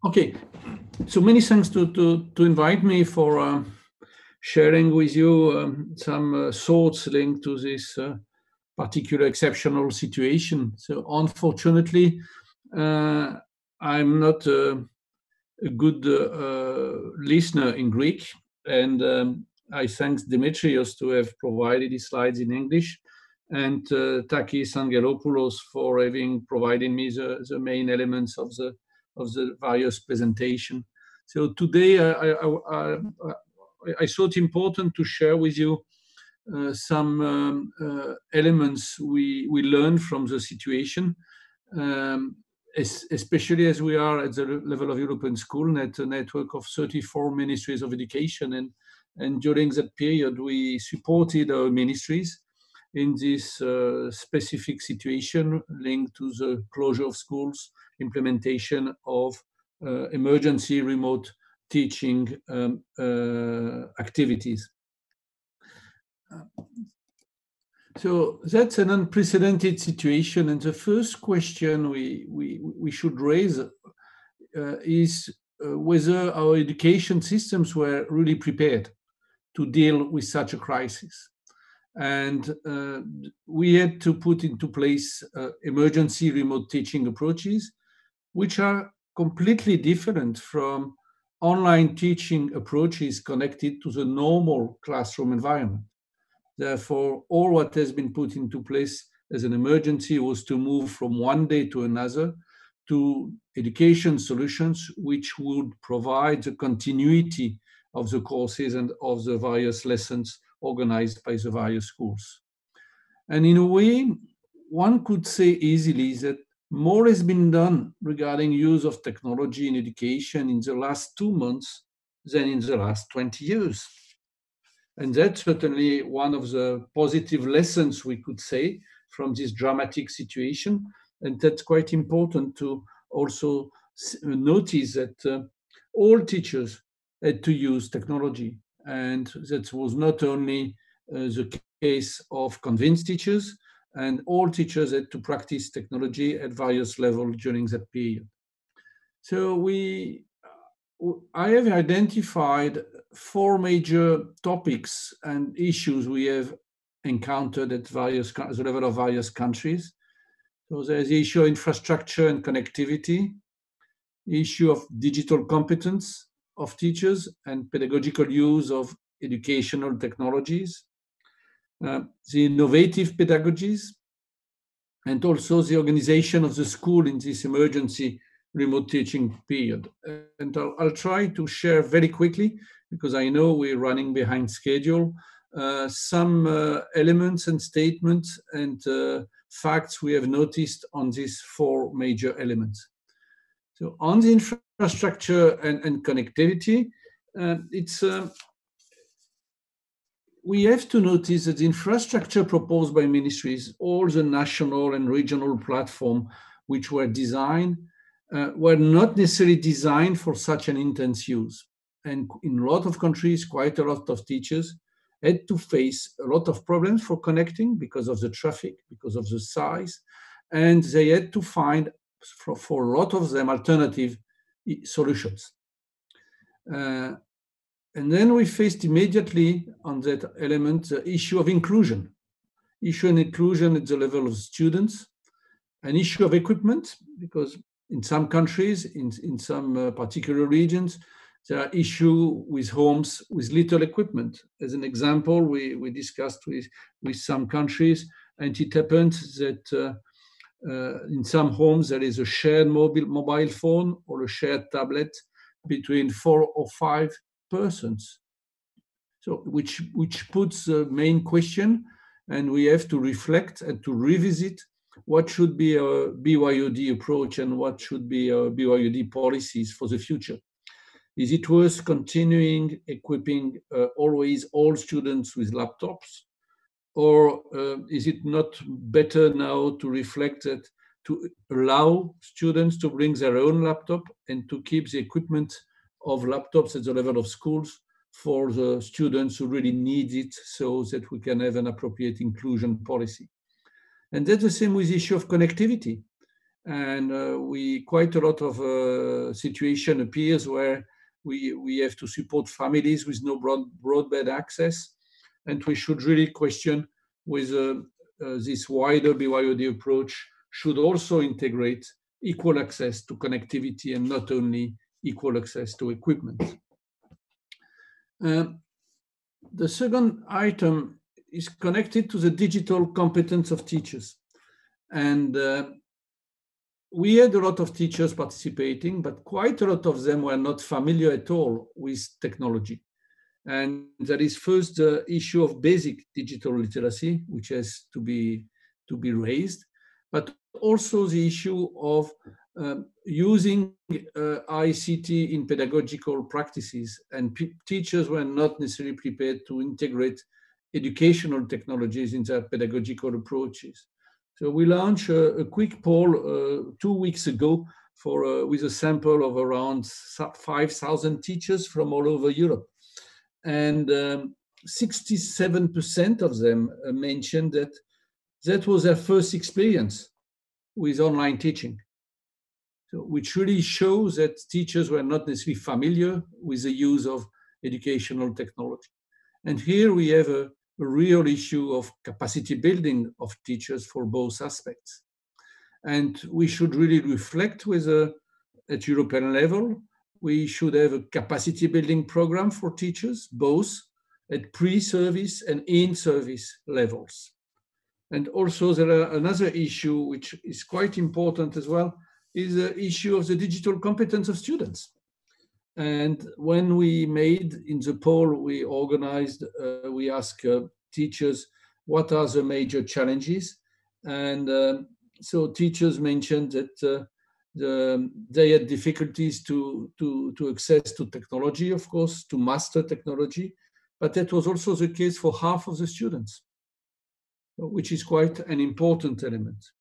Okay, so many thanks to invite me for sharing with you some thoughts linked to this particular exceptional situation. So unfortunately, I'm not a good listener in Greek, and I thank Demetrios to have provided his slides in English, and Takis Angelopoulos for having provided me the main elements of the various presentation. So today I thought important to share with you some elements we learned from the situation, especially as we are at the level of European Schoolnet, a network of 34 ministries of education, and during that period we supported our ministries in this specific situation linked to the closure of schools, implementation of emergency remote teaching activities. So that's an unprecedented situation, and the first question we should raise is whether our education systems were really prepared to deal with such a crisis. And we had to put into place emergency remote teaching approaches, which are completely different from online teaching approaches connected to the normal classroom environment. Therefore, all what has been put into place as an emergency was to move from one day to another to education solutions which would provide the continuity of the courses and of the various lessons organized by the various schools. And in a way, one could say easily that more has been done regarding use of technology in education in the last 2 months than in the last 20 years. And that's certainly one of the positive lessons we could say from this dramatic situation. And that's quite important to also notice that all teachers had to use technology. And that was not only the case of convinced teachers, and all teachers had to practice technology at various levels during that period. So I have identified 4 major topics and issues we have encountered at the level of various countries. So there's the issue of infrastructure and connectivity, the issue of digital competence of teachers and pedagogical use of educational technologies, the innovative pedagogies, and also the organization of the school in this emergency remote teaching period. And I'll try to share very quickly, because I know we're running behind schedule, some elements and statements and facts we have noticed on these 4 major elements. So on the infrastructure and connectivity, we have to notice that the infrastructure proposed by ministries, all the national and regional platforms which were designed, were not necessarily designed for such an intense use. And in a lot of countries, quite a lot of teachers had to face a lot of problems for connecting because of the traffic, because of the size, and they had to find, for a lot of them, alternative solutions. And then we faced immediately on that element the issue of inclusion. Issue of inclusion at the level of students, an issue of equipment, because in some countries, in some particular regions, there are issues with homes with little equipment. As an example, we discussed with some countries, and it happened that in some homes there is a shared mobile phone or a shared tablet between 4 or 5 persons. So which puts the main question, and we have to reflect and to revisit what should be our BYOD approach and what should be our BYOD policies for the future. Is it worth continuing equipping always all students with laptops? Or is it not better now to reflect that, to allow students to bring their own laptop and to keep the equipment of laptops at the level of schools for the students who really need it, so that we can have an appropriate inclusion policy? And that's the same with the issue of connectivity. And quite a lot of situation appears where we have to support families with no broadband access, and we should really question whether this wider BYOD approach should also integrate equal access to connectivity and not only equal access to equipment. The second item is connected to the digital competence of teachers. And we had a lot of teachers participating, but quite a lot of them were not familiar at all with technology. And that is first the issue of basic digital literacy, which has to be raised, but also the issue of using ICT in pedagogical practices, and teachers were not necessarily prepared to integrate educational technologies in their pedagogical approaches. So we launched a quick poll 2 weeks ago with a sample of around 5,000 teachers from all over Europe. And 67% of them mentioned that was their first experience with online teaching. So, which really shows that teachers were not necessarily familiar with the use of educational technology. And here we have a real issue of capacity building of teachers for both aspects. And we should really reflect at European level. We should have a capacity building program for teachers, both at pre-service and in-service levels. And also there are another issue which is quite important as well, is the issue of the digital competence of students. And when we made in the poll, we organized, we asked teachers, what are the major challenges? And so teachers mentioned that they had difficulties to access to technology, of course, to master technology, but that was also the case for half of the students, which is quite an important element.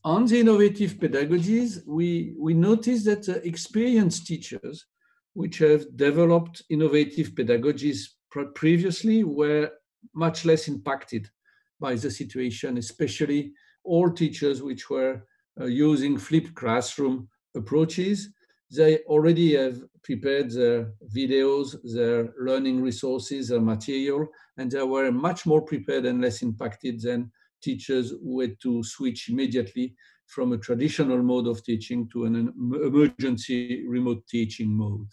On the innovative pedagogies, we noticed that experienced teachers which have developed innovative pedagogies previously were much less impacted by the situation, especially all teachers which were using flipped classroom approaches. They already have prepared their videos, their learning resources, their material, and they were much more prepared and less impacted than teachers who had to switch immediately from a traditional mode of teaching to an emergency remote teaching mode.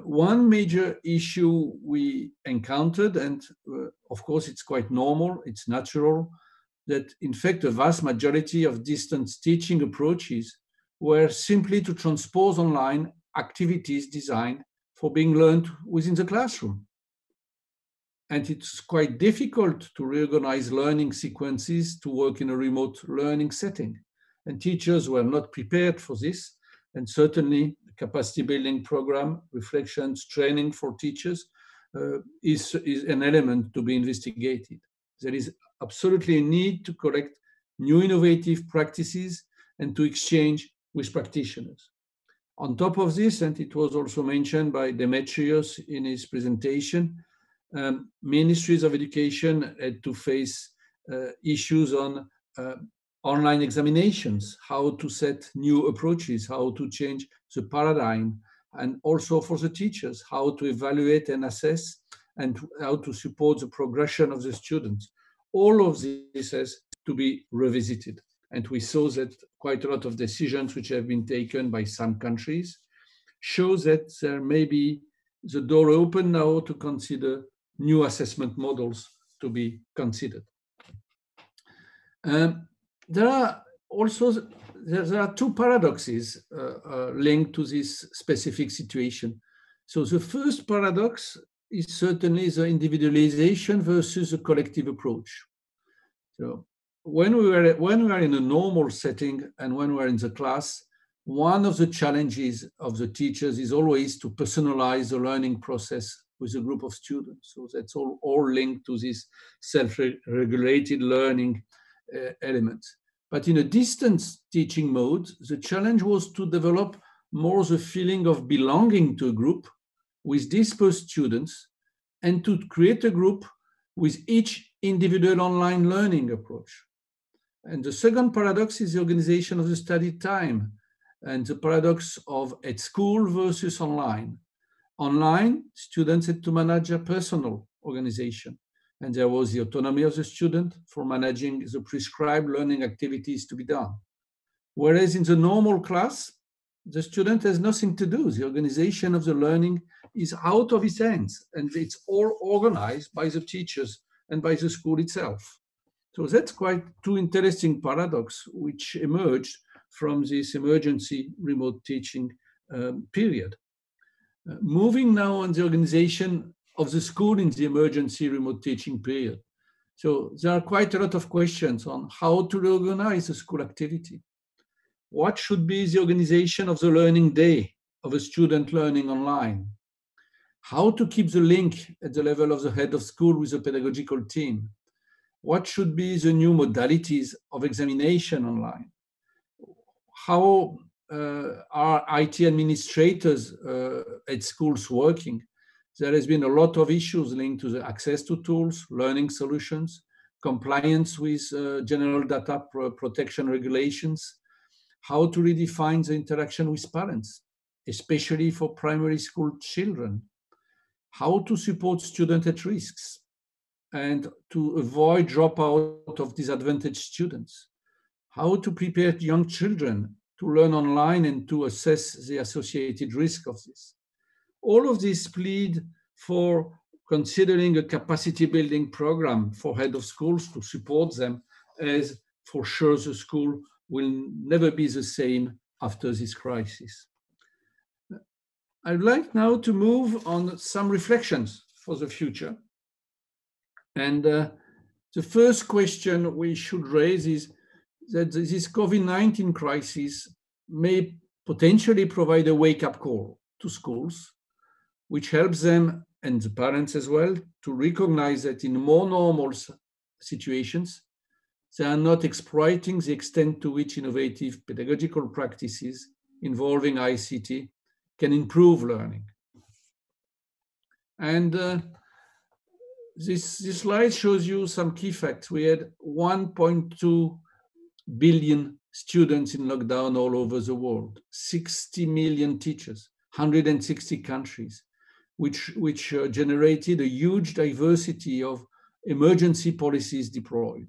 One major issue we encountered, and of course it's quite normal, it's natural, that in fact the vast majority of distance teaching approaches were simply to transpose online activities designed for being learned within the classroom. And it's quite difficult to reorganize learning sequences to work in a remote learning setting. And teachers were not prepared for this. And certainly the capacity building program, reflections, training for teachers is an element to be investigated. There is absolutely a need to collect new innovative practices and to exchange with practitioners. On top of this, and it was also mentioned by Demetrios in his presentation, ministries of education had to face issues on online examinations, how to set new approaches, how to change the paradigm, and also for the teachers, how to evaluate and assess and how to support the progression of the students. All of this has to be revisited. And we saw that quite a lot of decisions which have been taken by some countries show that there may be the door open now to consider new assessment models to be considered. There are two paradoxes linked to this specific situation. So the first paradox is certainly the individualization versus the collective approach. So when we are in a normal setting and when we're in the class, one of the challenges of the teachers is always to personalize the learning process with a group of students. So that's all linked to this self-regulated learning elements. But in a distance teaching mode, the challenge was to develop more the feeling of belonging to a group with dispersed students and to create a group with each individual online learning approach. And the second paradox is the organization of the study time and the paradox of at school versus online. Online, students had to manage a personal organization, and there was the autonomy of the student for managing the prescribed learning activities to be done. Whereas in the normal class, the student has nothing to do. The organization of the learning is out of his hands, and it's all organized by the teachers and by the school itself. So that's quite two interesting paradoxes which emerged from this emergency remote teaching period. Moving now on the organization of the school in the emergency remote teaching period. So there are quite a lot of questions on how to organize a school activity. What should be the organization of the learning day of a student learning online? How to keep the link at the level of the head of school with the pedagogical team? What should be the new modalities of examination online? How are IT administrators at schools working? There has been a lot of issues linked to the access to tools, learning solutions, compliance with general data protection regulations, how to redefine the interaction with parents, especially for primary school children, how to support students at risks, and to avoid dropout of disadvantaged students, how to prepare young children to learn online and to assess the associated risk of this. All of this plead for considering a capacity building program for head of schools to support them, as for sure the school will never be the same after this crisis. I'd like now to move on some reflections for the future. And the first question we should raise is that this COVID-19 crisis may potentially provide a wake-up call to schools, which helps them, and the parents as well, to recognize that in more normal situations, they are not exploiting the extent to which innovative pedagogical practices involving ICT can improve learning. And this slide shows you some key facts. We had 1.2 billion students in lockdown all over the world, 60 million teachers, 160 countries, which generated a huge diversity of emergency policies deployed.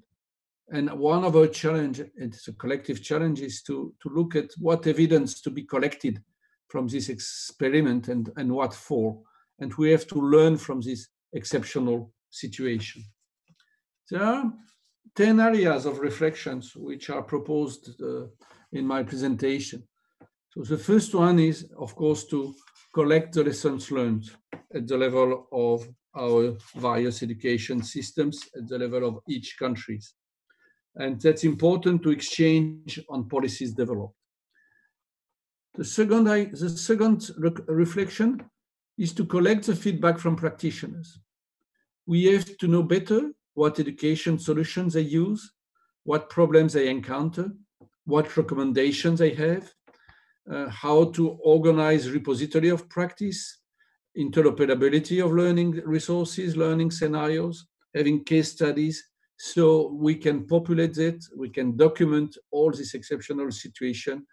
And one of our challenge, it's a collective challenge, is to look at what evidence to be collected from this experiment and what for. And we have to learn from this exceptional situation. There are 10 areas of reflections which are proposed in my presentation. So the first one is, of course, to collect the lessons learned at the level of our various education systems, at the level of each country. And that's important to exchange on policies developed. The second reflection is to collect the feedback from practitioners. We have to know better what education solutions they use, what problems they encounter, what recommendations they have, how to organize repository of practice, interoperability of learning resources, learning scenarios, having case studies, so we can populate it, we can document all this exceptional situation,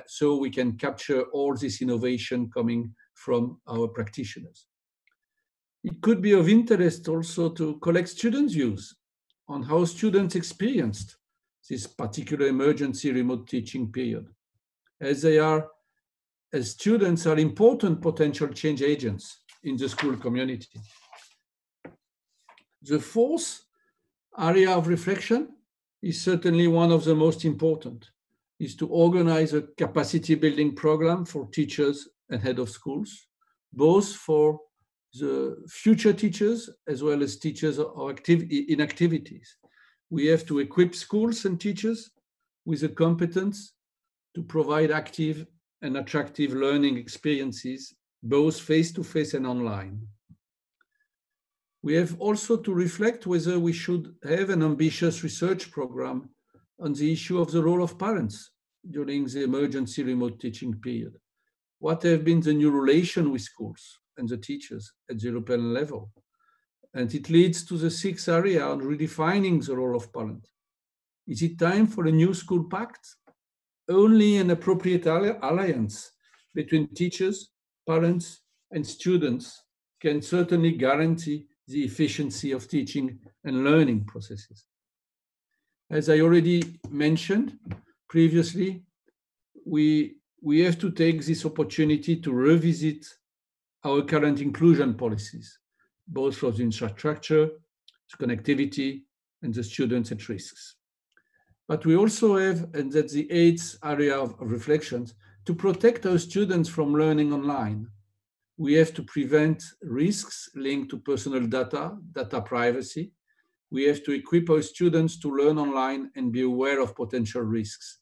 so we can capture all this innovation coming from our practitioners. It could be of interest also to collect students' views on how students experienced this particular emergency remote teaching period, as students are important potential change agents in the school community. The fourth area of reflection is certainly one of the most important, is to organize a capacity building program for teachers and head of schools, both for the future teachers as well as teachers in activities. We have to equip schools and teachers with the competence to provide active and attractive learning experiences, both face-to-face and online. We have also to reflect whether we should have an ambitious research program on the issue of the role of parents during the emergency remote teaching period. What have been the new relation with schools and the teachers at the European level? And it leads to the sixth area on redefining the role of parents. Is it time for a new school pact? Only an appropriate alliance between teachers, parents, and students can certainly guarantee the efficiency of teaching and learning processes. As I already mentioned previously, we have to take this opportunity to revisit our current inclusion policies, both for the infrastructure, the connectivity, and the students at risks. But we also have, and that's the eighth area of reflections, to protect our students from learning online. We have to prevent risks linked to personal data privacy. We have to equip our students to learn online and be aware of potential risks,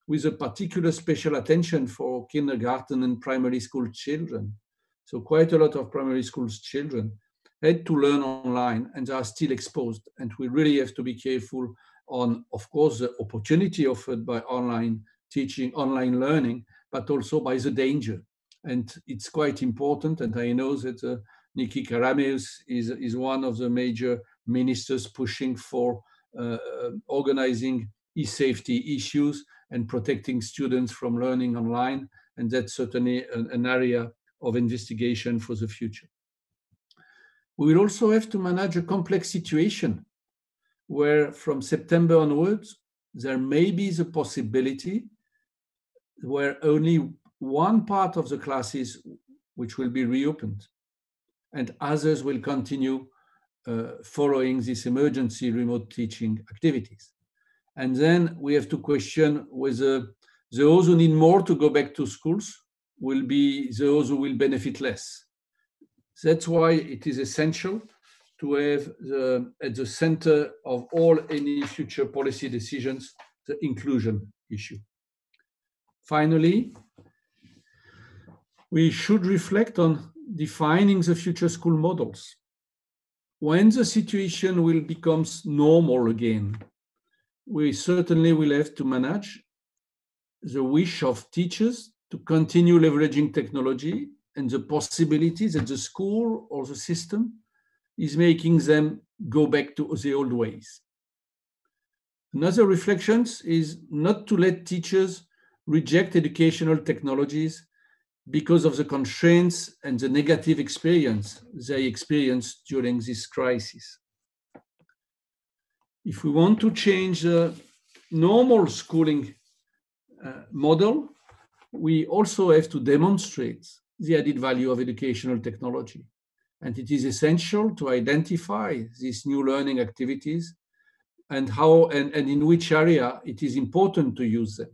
with a particular special attention for kindergarten and primary school children. So quite a lot of primary school children had to learn online and are still exposed. And we really have to be careful on, of course, the opportunity offered by online teaching, online learning, but also by the danger. And it's quite important. And I know that Nikki Karameus is one of the major ministers pushing for organizing e-safety issues and protecting students from learning online. And that's certainly an area of investigation for the future. We will also have to manage a complex situation where from September onwards, there may be the possibility where only one part of the classes which will be reopened and others will continue following this emergency remote teaching activities. And then we have to question whether those who need more to go back to schools will be those who will benefit less. That's why it is essential to have at the center of all any future policy decisions, the inclusion issue. Finally, we should reflect on defining the future school models. When the situation will become normal again, we certainly will have to manage the wish of teachers to continue leveraging technology and the possibility that the school or the system is making them go back to the old ways. Another reflection is not to let teachers reject educational technologies because of the constraints and the negative experience they experienced during this crisis. If we want to change the normal schooling model, we also have to demonstrate the added value of educational technology. And it is essential to identify these new learning activities and how and in which area it is important to use them.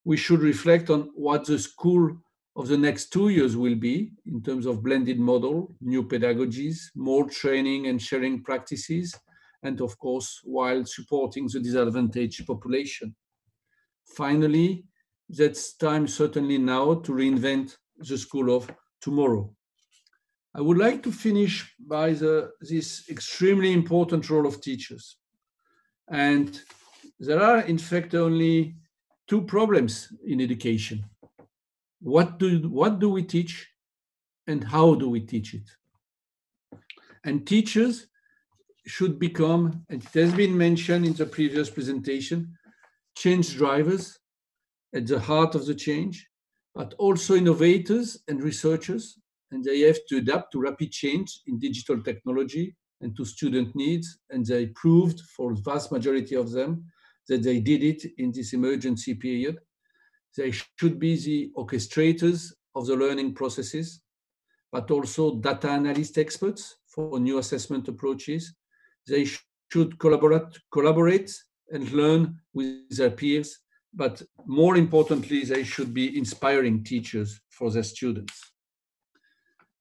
We should reflect on what the school of the next 2 years will be in terms of blended model, new pedagogies, more training and sharing practices, and of course, while supporting the disadvantaged population. Finally, that's time certainly now to reinvent the school of tomorrow. I would like to finish by this extremely important role of teachers. And there are, in fact, only two problems in education. What do we teach and how do we teach it? And teachers should become, and it has been mentioned in the previous presentation, change drivers at the heart of the change, but also innovators and researchers, and they have to adapt to rapid change in digital technology and to student needs, and they proved for the vast majority of them that they did it in this emergency period. They should be the orchestrators of the learning processes, but also data analyst experts for new assessment approaches. They should collaborate and learn with their peers, but more importantly, they should be inspiring teachers for their students.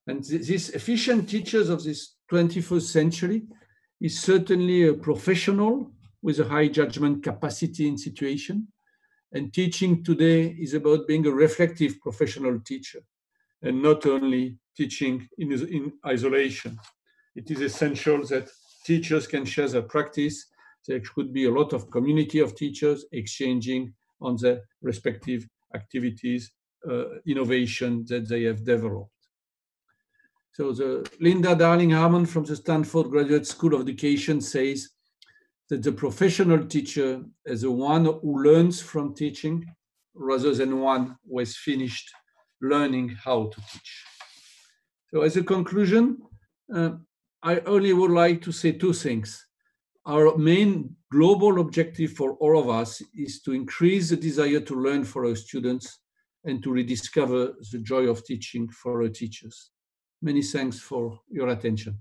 And these efficient teachers of this 21st century is certainly a professional with a high judgment capacity in situation. And teaching today is about being a reflective professional teacher and not only teaching in isolation. It is essential that teachers can share their practice. There could be a lot of community of teachers exchanging on their respective activities, innovation that they have developed. So Linda Darling-Harmon from the Stanford Graduate School of Education says, that the professional teacher is the one who learns from teaching rather than one who has finished learning how to teach. So as a conclusion, I only would like to say two things. Our main global objective for all of us is to increase the desire to learn for our students and to rediscover the joy of teaching for our teachers. Many thanks for your attention.